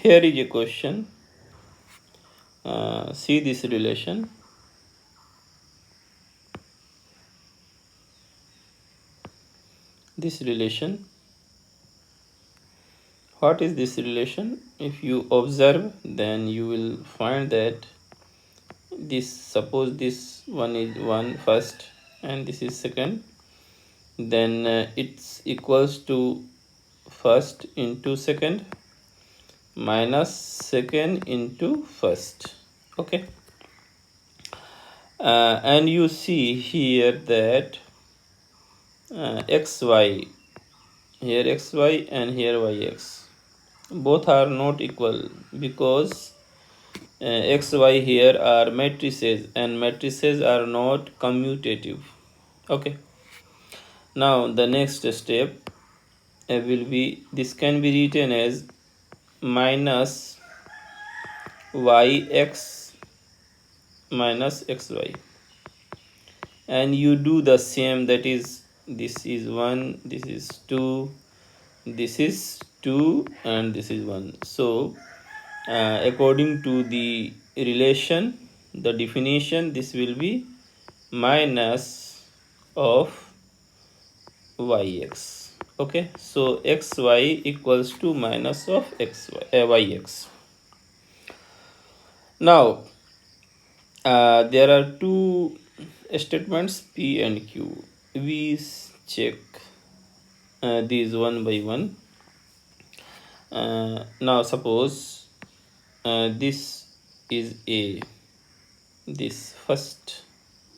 here is a question. See this relation. This relation. What is this relation? If you observe, then you will find that this, suppose this one is 1 first and this is second, then it's equals to first into second minus second into first. Okay, and you see here that xy, here xy and here yx, both are not equal because xy here are matrices and matrices are not commutative. Okay, now the next step will be, this can be written as minus yx minus xy, and you do the same, that is, this is 1, this is 2, this is 2, and this is 1. So according to the relation, the definition, this will be minus of yx. Okay, so xy equals to minus of yx. Now there are two statements P and Q. We check these one by one. Now suppose this is A, this first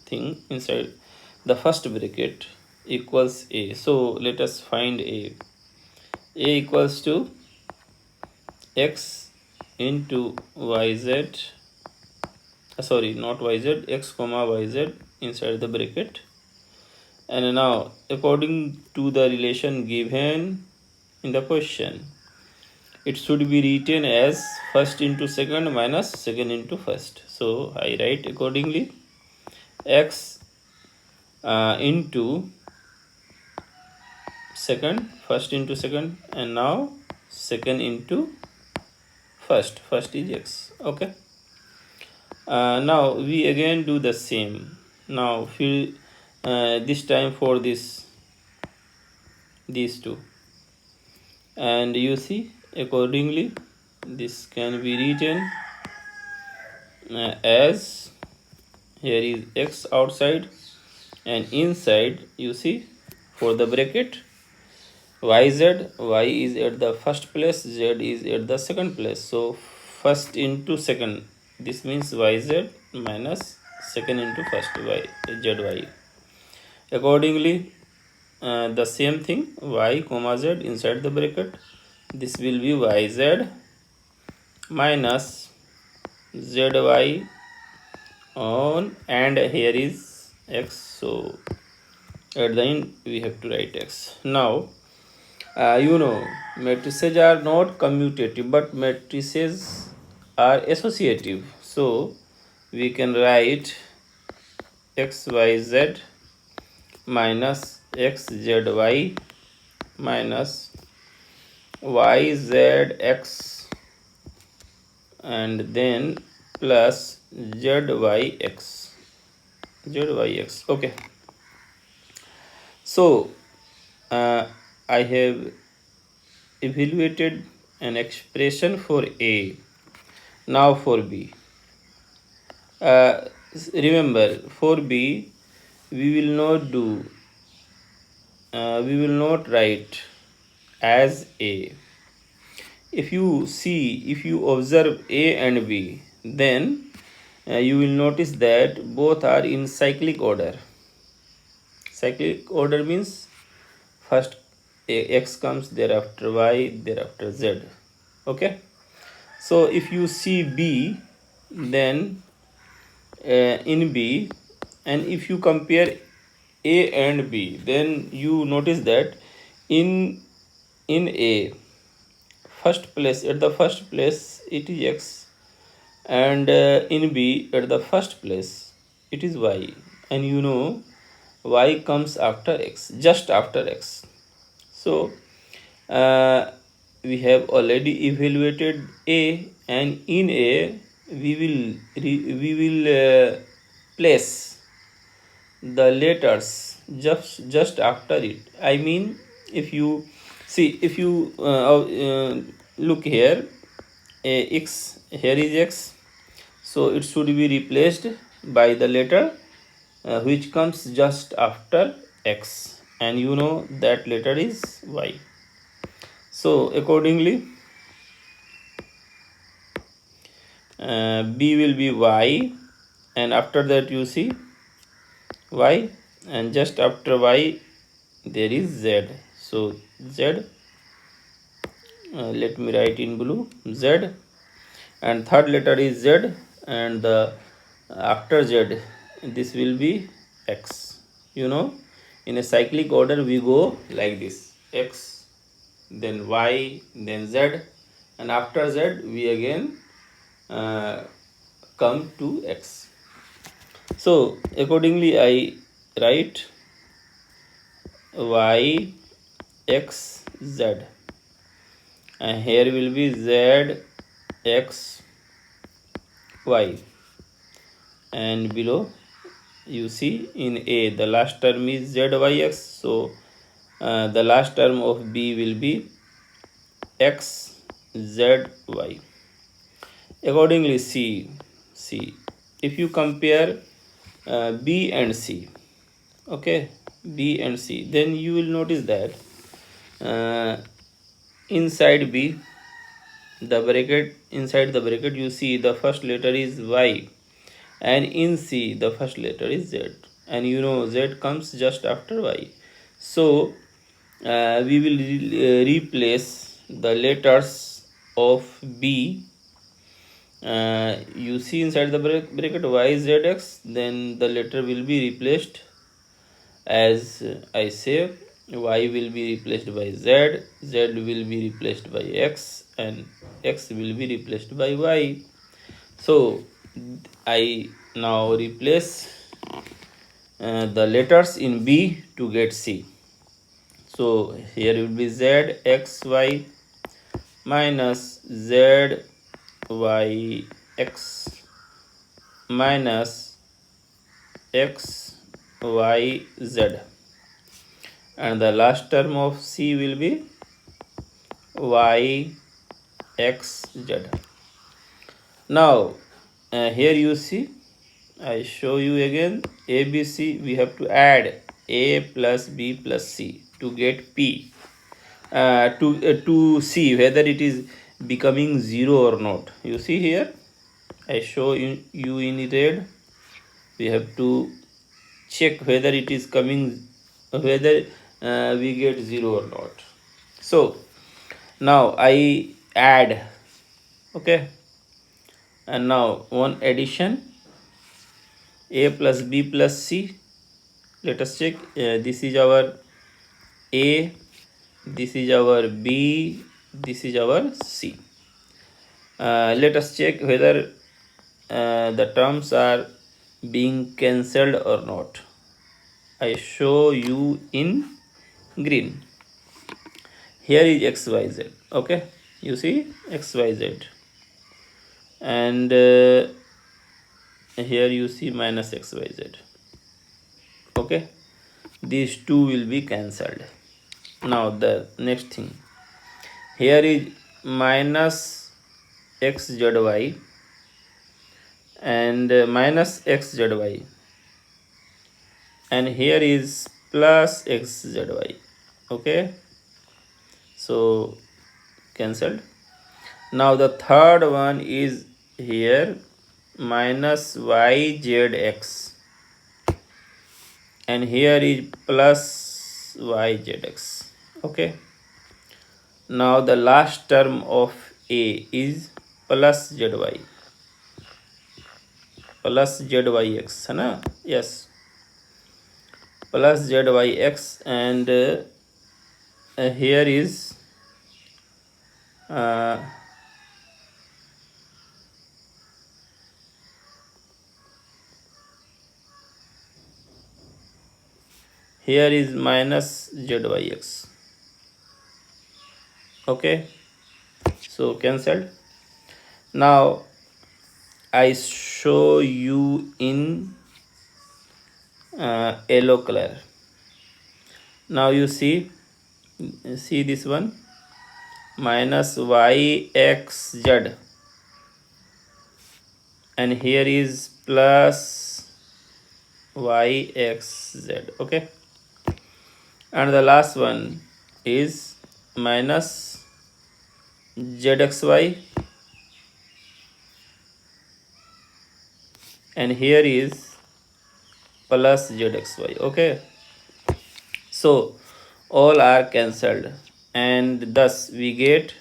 thing inside the first bracket equals A. So let us find A. A equals to x into yz, sorry, not yz, x comma yz inside the bracket. And now according to the relation given in the question, it should be written as first into second minus second into first. So I write accordingly, x into second, first into second, and now second into first. First is x. Okay, now we again do the same. Now fill this time for these two, and you see accordingly this can be written as, here is x outside and inside, you see, for the bracket yz, y is at the first place, z is at the second place. So first into second, this means yz minus second into first, y, zy. Accordingly the same thing, y comma z inside the bracket, this will be yz minus zy on, and here is x, so at the end we have to write x. Now you know, matrices are not commutative but matrices are associative, so we can write xyz minus xzy minus yzx and then plus zyx. Okay, so I have evaluated an expression for A. Now for B. Remember, for B we will not do, we will not write as A. If you see, if you observe A and B, then you will notice that both are in cyclic order. Cyclic order means first x comes, thereafter y, thereafter z. Okay, so if you see B, then in B, and if you compare A and B, then you notice that in A, first place, at the first place it is x, and in B at the first place it is y, and you know y comes after x, just after x. So we have already evaluated A, and in A we will place the letters just after it. I mean, if you see, if you look here, x, here is x, so it should be replaced by the letter which comes just after x, and you know that letter is y. So accordingly, b will be y, and after that you see y, and just after y there is z. So z, let me write in blue, z, and third letter is z, and the after z this will be x. You know, in a cyclic order we go like this: x, then y, then z, and after z we again come to x. So accordingly I write y, x, z, and here will be z, x, y, and below you see in A the last term is z, y, x, so the last term of B will be x, z, y. Accordingly, C, if you compare B and C, okay, B and C, then you will notice that inside B, the bracket, inside the bracket you see the first letter is y, and in C the first letter is z, and you know z comes just after y. So we will replace the letters of B. You see inside the bracket y, z, x, then the letter will be replaced as I say, y will be replaced by z, z will be replaced by x, and x will be replaced by y. So I now replace the letters in B to get C. So here will be z, x, y minus z, y, x minus x, y, z, and the last term of C will be y, x, z. Now here you see, I show you again, A, B, C, we have to add A plus B plus C to get P, to see whether it is becoming 0 or not. You see here, I show you in red, we have to check whether it is coming, whether we get 0 or not. So now I add, okay, and now one addition, A plus B plus C. Let us check. This is our A, this is our B, this is our C. Let us check whether the terms are being cancelled or not. I show you in green. Here is xyz, okay, you see xyz, and here you see minus xyz, okay, these two will be cancelled. Now the next thing, here is minus xzy and minus xzy, and here is plus xzy, okay, so cancelled. Now the third one is here minus yzx, and here is plus yzx, okay. Now the last term of A is plus zy, plus zyx, है ना, yes, plus zyx, and here is here is minus zyx, okay. so cancelled. Now I show you in yellow color. Now you see this one, minus yxz, and here is plus yxz. Okay, and the last one is minus zxy, and here is plus zxy. Okay, so all are cancelled, and thus we get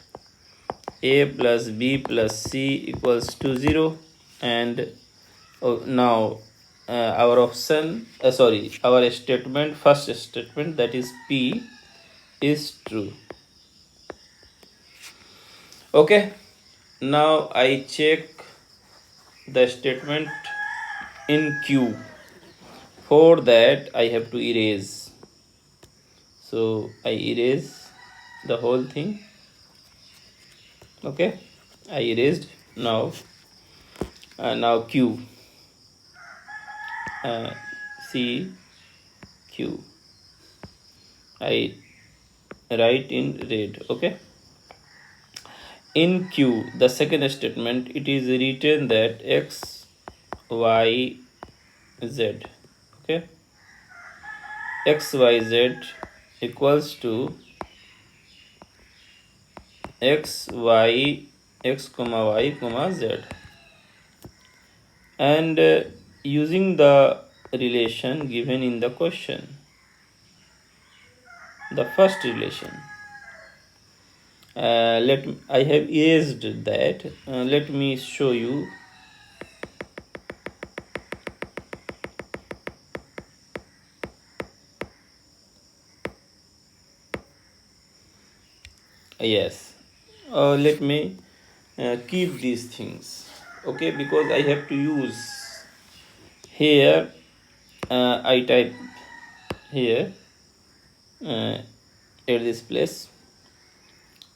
a plus b plus c equals to 0. And now our option, our statement, first statement, that is P, is true. Okay, now I check the statement in Q. For that I have to erase, so I erase the whole thing. Okay, I erased. Now now Q, C, Q, I write in red. Okay, in Q, the second statement, it is written that x, y, z. Okay, x, y, z equals to x, y, x comma y comma z, and using the relation given in the question, the first relation, I have erased that. Let me show you. Yes, let me keep these things. Okay, because I have to use here. I type here at this place.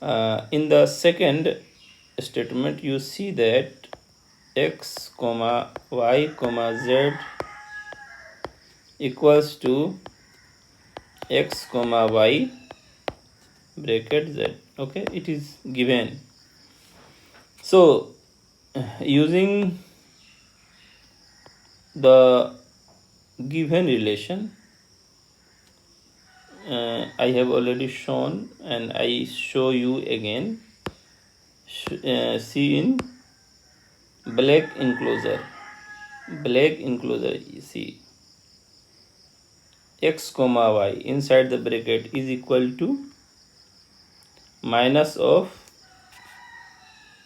In the second statement, you see that x comma y comma z equals to x comma y bracket z. Okay, it is given. So using the given relation, I have already shown, and I show you again. See in black enclosure, you see x comma y inside the bracket is equal to minus of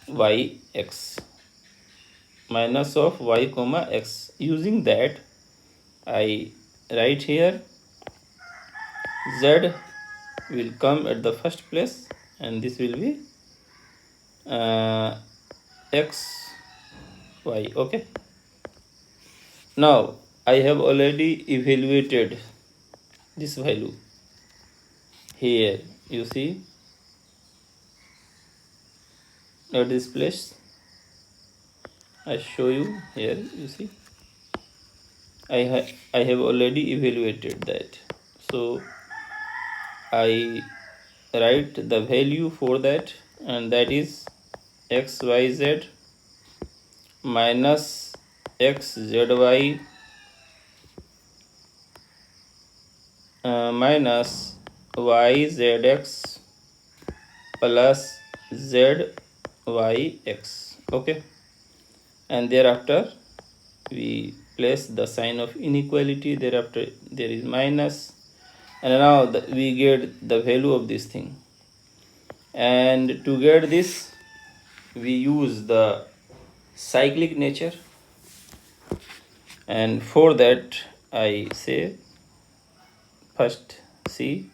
y x, minus of y comma x. Using that, I write here z will come at the first place, and this will be x, y. Okay, now I have already evaluated this value here. You see at this place, I show you here. You see I have already evaluated that, so I write the value for that, and that is xyz minus xzy minus yzx plus zyx. Okay, and thereafter we place the sign of inequality. Thereafter there is minus, and now we get the value of this thing. And to get this, we use the cyclic nature, and for that I say, first see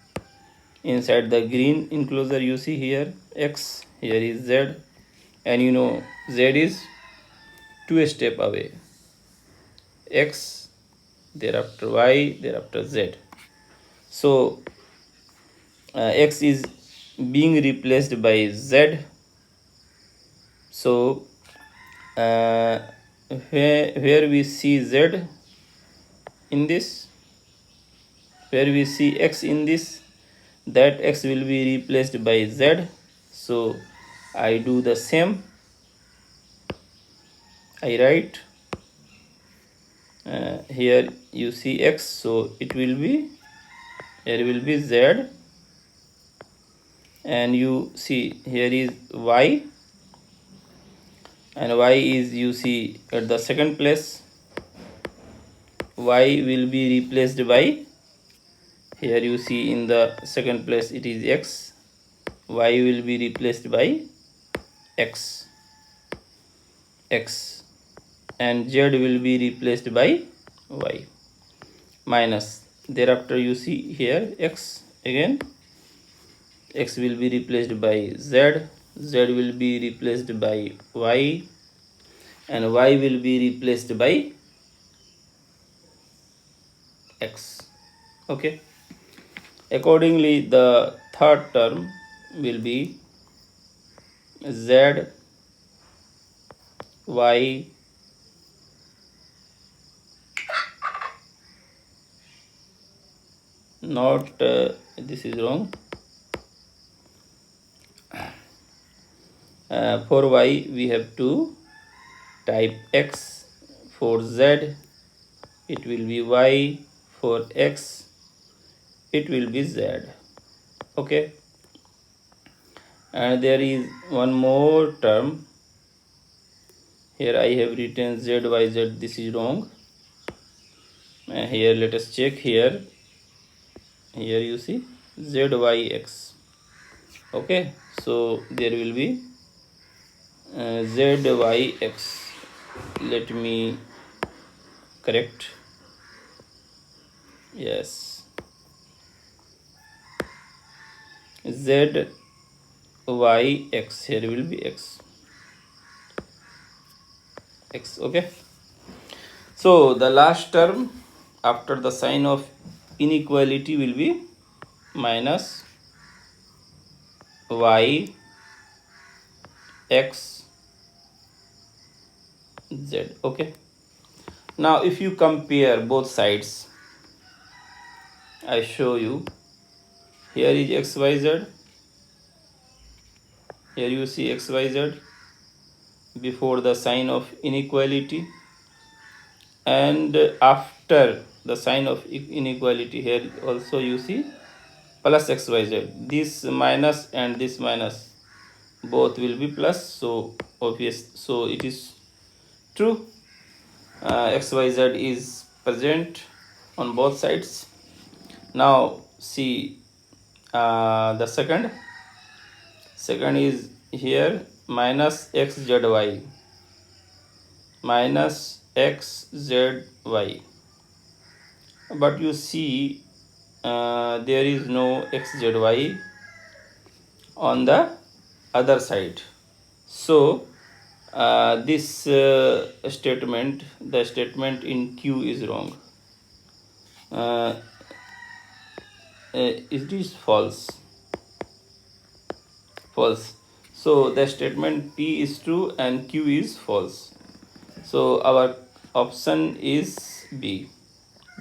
inside the green enclosure, you see here x, here is z, and you know z is 2 steps away, x, thereafter y, thereafter z. So x is being replaced by z, So where we see z in this, where we see x in this, that x will be replaced by z. So I do the same. I write here you see x, so it will be, here will be z, and you see here is y, and y is, you see at the second place, y will be replaced by, here you see in the second place it is x, y will be replaced by x, and z will be replaced by y, minus, thereafter you see here x again, x will be replaced by z, z will be replaced by y, and y will be replaced by x. Okay, accordingly the third term will be z y not this is wrong, for y we have to type x, for z it will be y, for x it will be z. Okay, and there is one more term, here I have written z y z, this is wrong. Here let us check, here you see z y x. Okay, so there will be z y x. Let me correct. Yes, z y x, here will be x. Okay, so the last term after the sign of inequality will be minus y x z. Okay, now if you compare both sides, I show you, here is x y z, here you see x y z before the sign of inequality, and after the sign of inequality, here also you see plus xyz, this minus and this minus both will be plus, so obvious, so it is true, xyz is present on both sides. Now see the second is here minus xzy, minus xzy, but you see there is no xzy on the other side, so this statement, the statement in Q is wrong, it is false, so the statement P is true and Q is false, so our option is B,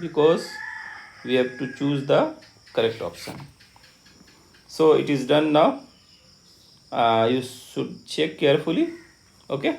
because we have to choose the correct option. So it is done now, you should check carefully. Okay.